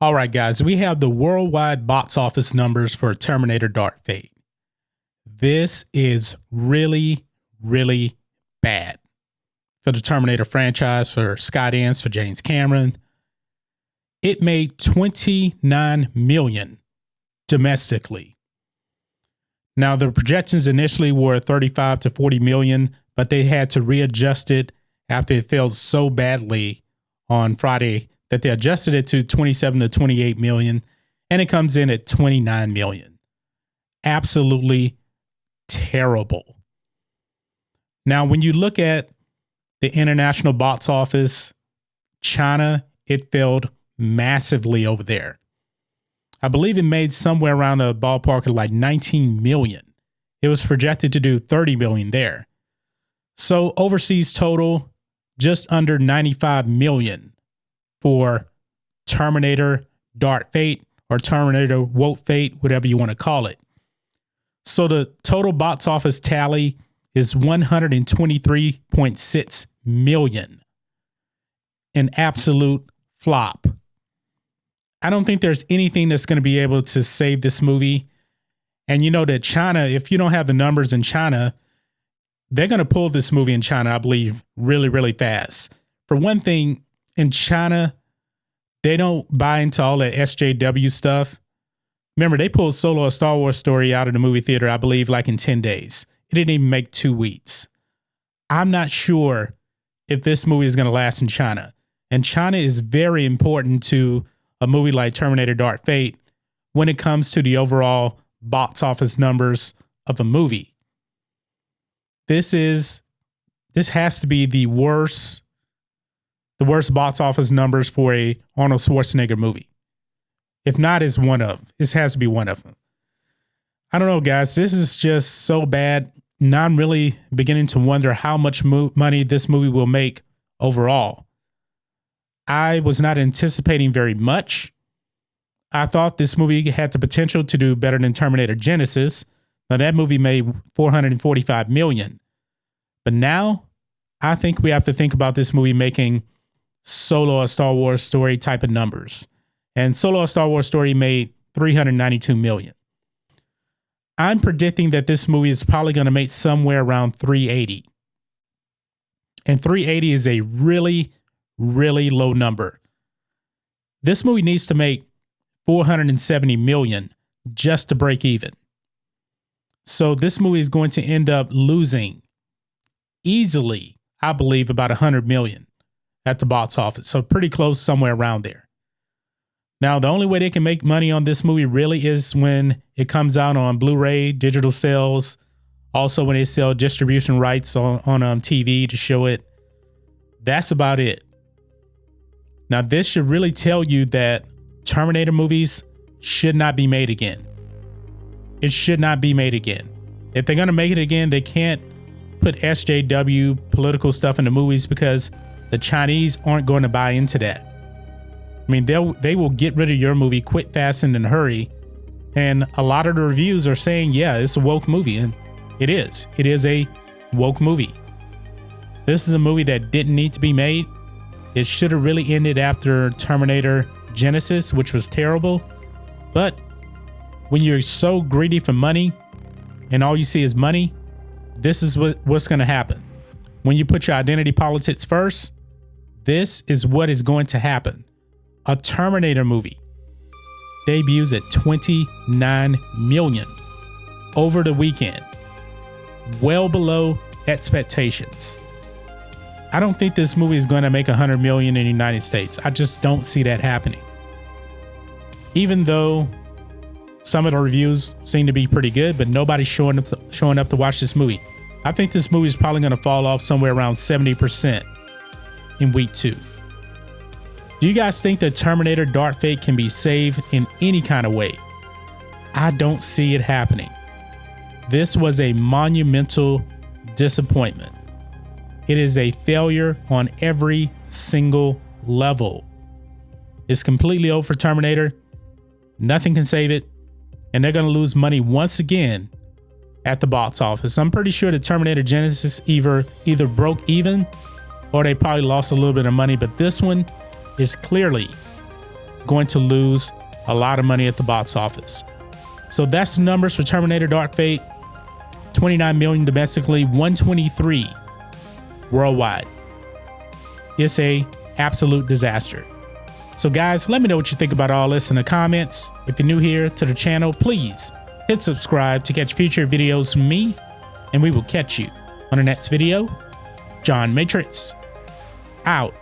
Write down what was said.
All right, guys, we have the worldwide box office numbers for Terminator Dark Fate. This is really, really bad for the Terminator franchise, for Scott Innes, for James Cameron. It made $29 million domestically. Now, the projections initially were 35 to 40 million, but they had to readjust it after it failed so badly on Friday that they adjusted it to 27 to 28 million, and it comes in at 29 million. Absolutely terrible. Now, when you look at the international box office, China, it failed massively over there. I believe it made somewhere around a ballpark of like 19 million. It was projected to do 30 million there. So overseas total, just under 95 million for Terminator Dark Fate or Terminator Woke Fate, whatever you want to call it. So the total box office tally is 123.6 million. An absolute flop. I don't think there's anything that's going to be able to save this movie. And you know that China, if you don't have the numbers in China, they're going to pull this movie in China, I believe, really, really fast. For one thing, in China, they don't buy into all that SJW stuff. Remember, they pulled Solo: A Star Wars Story out of the movie theater, I believe, like in 10 days. It didn't even make 2 weeks. I'm not sure if this movie is going to last in China. And China is very important to a movie like Terminator Dark Fate when it comes to the overall box office numbers of a movie. This has to be the worst box office numbers for a Arnold Schwarzenegger movie. If not, it has to be one of them. I don't know, guys. This is just so bad. Now I'm really beginning to wonder how much money this movie will make overall. I was not anticipating very much. I thought this movie had the potential to do better than Terminator Genisys. Now that movie made 445 million. But now I think we have to think about this movie making Solo: A Star Wars Story type of numbers. And Solo: A Star Wars Story made 392 million. I'm predicting that this movie is probably going to make somewhere around 380. And 380 is a really, really low number. This movie needs to make 470 million just to break even. So this movie is going to end up losing easily, I believe, about 100 million at the box office. So pretty close, somewhere around there. Now, the only way they can make money on this movie really is when it comes out on Blu-ray, digital sales. Also, when they sell distribution rights on TV to show it. That's about it. Now, this should really tell you that Terminator movies should not be made again. It should not be made again. If they're going to make it again, they can't put SJW political stuff in the movies because the Chinese aren't going to buy into that. I mean, they will get rid of your movie quick, fast, and in a hurry. And a lot of the reviews are saying, yeah, it's a woke movie. And it is. It is a woke movie. This is a movie that didn't need to be made. It should have really ended after Terminator Genisys, which was terrible. But when you're so greedy for money and all you see is money, this is what's going to happen. When you put your identity politics first, this is what is going to happen. A Terminator movie debuts at 29 million over the weekend, well below expectations. I don't think this movie is going to make 100 million in the United States. I just don't see that happening. Even though some of the reviews seem to be pretty good, but nobody's showing up to watch this movie. I think this movie is probably going to fall off somewhere around 70% in week 2. Do you guys think that Terminator Dark Fate can be saved in any kind of way? I don't see it happening. This was a monumental disappointment. It is a failure on every single level. It's completely over for Terminator. Nothing can save it. And they're going to lose money once again at the box office. I'm pretty sure that Terminator Genisys either broke even or they probably lost a little bit of money. But this one is clearly going to lose a lot of money at the box office. So that's the numbers for Terminator Dark Fate. 29 million domestically, 123 worldwide. It's a absolute disaster. So guys, let me know what you think about all this in the comments. If you're new here to the channel, please hit subscribe to catch future videos from me, and we will catch you on the next video. John Matrixx, out.